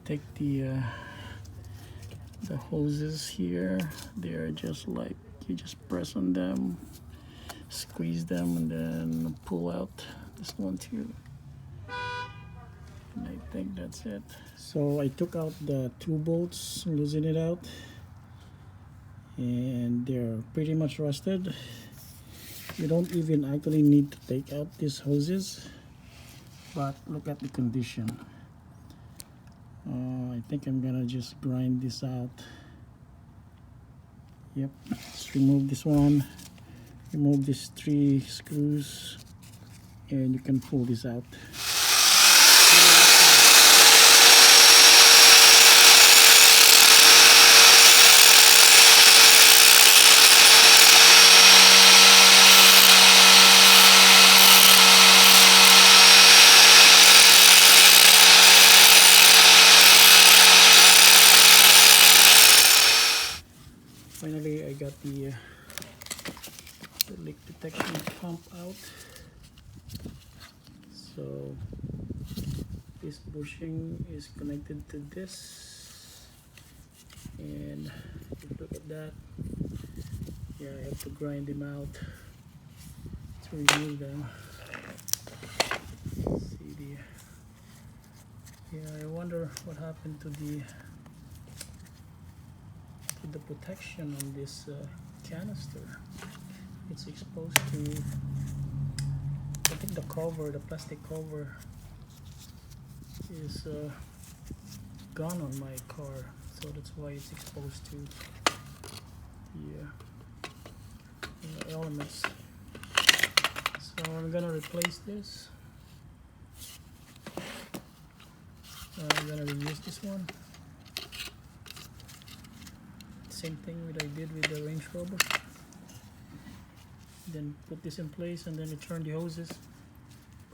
take the hoses here. They're just like, you just press on them, squeeze them, and then pull out this one too. And I think that's it. So I took out the 2 bolts, loosen it out, and they're pretty much rusted. You don't even actually need to take out these hoses, but look at the condition. I think I'm gonna just grind this out. Yep, let's remove this one, remove these 3 screws, and you can pull this out. Finally, I got the leak detection pump out. So this bushing is connected to this, and if you look at that, yeah, I have to grind them out to remove them. See the, yeah, I wonder what happened to the protection on this canister. It's exposed to, I think the cover, the plastic cover is gone on my car, so that's why it's exposed to the elements. So I'm gonna replace this. I'm gonna reuse this one. Same thing that I did with the Range Rover. Then put this in place, and then you turn the hoses,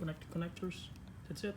connect the connectors. That's it.